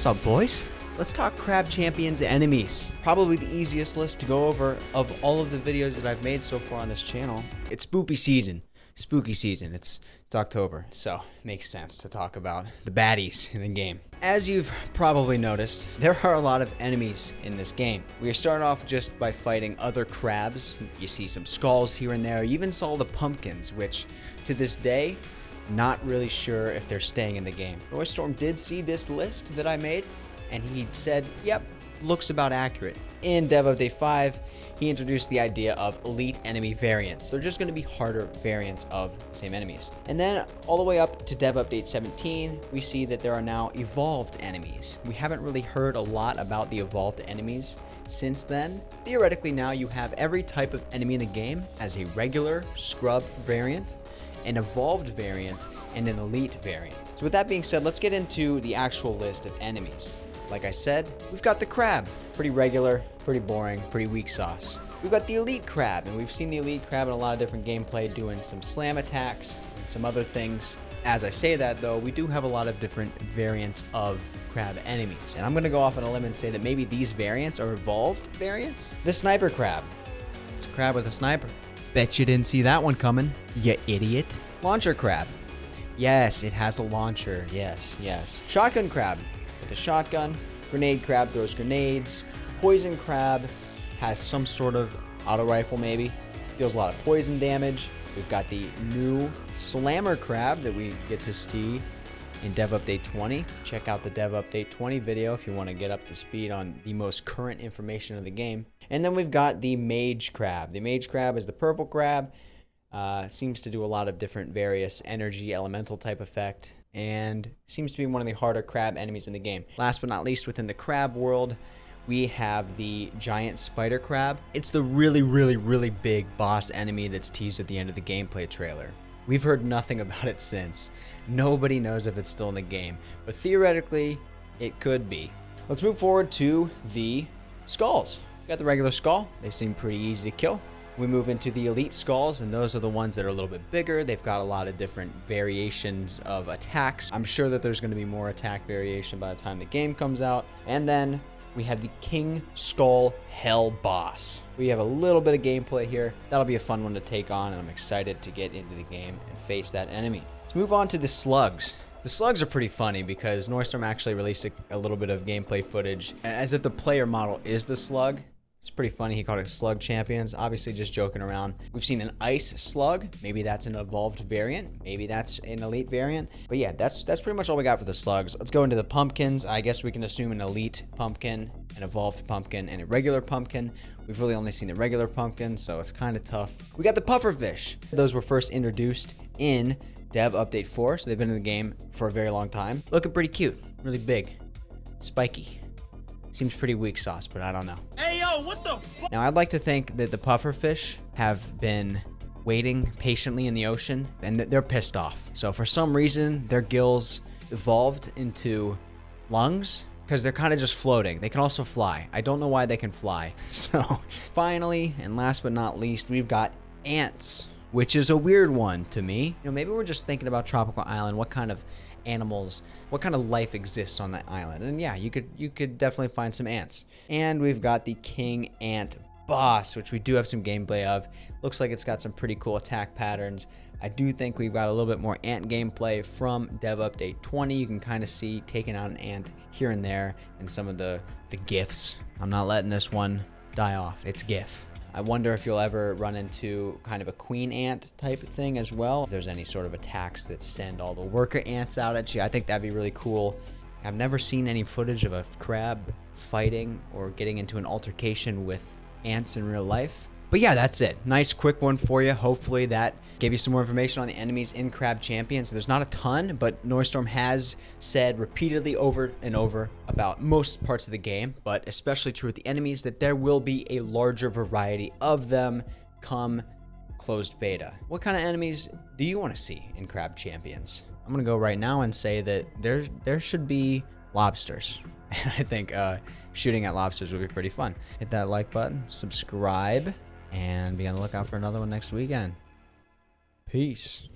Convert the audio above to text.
What's up, boys? Let's talk Crab Champions enemies. Probably the easiest list to go over of all of the videos that I've made so far on this channel. It's spoopy season. Spooky season. It's October, so it makes sense to talk about the baddies in the game. As you've probably noticed, there are a lot of enemies in this game. We start off just by fighting other crabs. You see some skulls here and there. You even saw the pumpkins, which to this day, not really sure if they're staying in the game. Noirstorm did see this list that I made, and he said, yep, looks about accurate. In Dev Update 5, he introduced the idea of elite enemy variants. They're just going to be harder variants of the same enemies. And then all the way up to Dev Update 17, we see that there are now evolved enemies. We haven't really heard a lot about the evolved enemies since then. Theoretically now you have every type of enemy in the game as a regular scrub variant, an evolved variant, and an elite variant. So with that being said, let's get into the actual list of enemies. Like I said, we've got the crab. Pretty regular, pretty boring, pretty weak sauce. We've got the elite crab, and we've seen the elite crab in a lot of different gameplay doing some slam attacks and some other things. As I say that though, we do have a lot of different variants of crab enemies. And I'm gonna go off on a limb and say that maybe these variants are evolved variants. The sniper crab. It's a crab with a sniper. Bet you didn't see that one coming, you idiot. Launcher crab. Yes, it has a launcher. Yes, yes. Shotgun crab. With a shotgun. Grenade crab throws grenades. Poison crab has some sort of auto rifle maybe. Deals a lot of poison damage. We've got the new slammer crab that we get to see in Dev Update 20. Check out the Dev Update 20 video if you want to get up to speed on the most current information of the game. And then we've got the mage crab. The mage crab is the purple crab. Seems to do a lot of different various energy elemental type effect, and seems to be one of the harder crab enemies in the game. Last but not least, within the crab world, we have the giant spider crab. It's the really big boss enemy that's teased at the end of the gameplay trailer. We've heard nothing about it since. Nobody knows if it's still in the game, but theoretically, it could be. Let's move forward to the skulls. We got the regular skull. They seem pretty easy to kill. We move into the elite skulls, and those are the ones that are a little bit bigger. They've got a lot of different variations of attacks. I'm sure that there's going to be more attack variation by the time the game comes out. And then we have the King Skull Hell Boss. We have a little bit of gameplay here. That'll be a fun one to take on, and I'm excited to get into the game and face that enemy. Let's move on to the slugs. The slugs are pretty funny because Noirstorm actually released a little bit of gameplay footage as if the player model is the slug. It's pretty funny. He called it Slug Champions. Obviously just joking around. We've seen an ice slug. Maybe that's an evolved variant. Maybe that's an elite variant. But yeah, that's pretty much all we got for the slugs. Let's go into the pumpkins. I guess we can assume an elite pumpkin, an evolved pumpkin, and a regular pumpkin. We've really only seen the regular pumpkin, so it's kind of tough. We got the pufferfish. Those were first introduced in Dev Update 4, so they've been in the game for a very long time. Looking pretty cute. Really big. Spiky. Seems pretty weak sauce, but I don't know. Hey, yo, what the fuck? Now, I'd like to think that the pufferfish have been waiting patiently in the ocean, and that they're pissed off. So for some reason, their gills evolved into lungs, because they're kind of just floating. They can also fly. I don't know why they can fly. So finally, and last but not least, we've got ants, which is a weird one to me. You know, maybe we're just thinking about Tropical Island, what kind of animals, what kind of life exists on that island. And yeah, you could definitely find some ants. And we've got the King Ant Boss, which we do have some gameplay of. Looks like it's got some pretty cool attack patterns. I do think we've got a little bit more ant gameplay from Dev Update 20. You can kind of see taking out an ant here and there and some of the gifs. I'm not letting this one die off. It's GIF. I wonder if you'll ever run into kind of a queen ant type of thing as well. If there's any sort of attacks that send all the worker ants out at you, I think that'd be really cool. I've never seen any footage of a crab fighting or getting into an altercation with ants in real life. But yeah, that's it. Nice quick one for you. Hopefully that gave you some more information on the enemies in Crab Champions. There's not a ton, but Noirstorm has said repeatedly over and over about most parts of the game, but especially true with the enemies, that there will be a larger variety of them come closed beta. What kind of enemies do you want to see in Crab Champions? I'm going to go right now and say that there should be lobsters. And I think shooting at lobsters would be pretty fun. Hit that like button, subscribe, and be on the lookout for another one next weekend. Peace.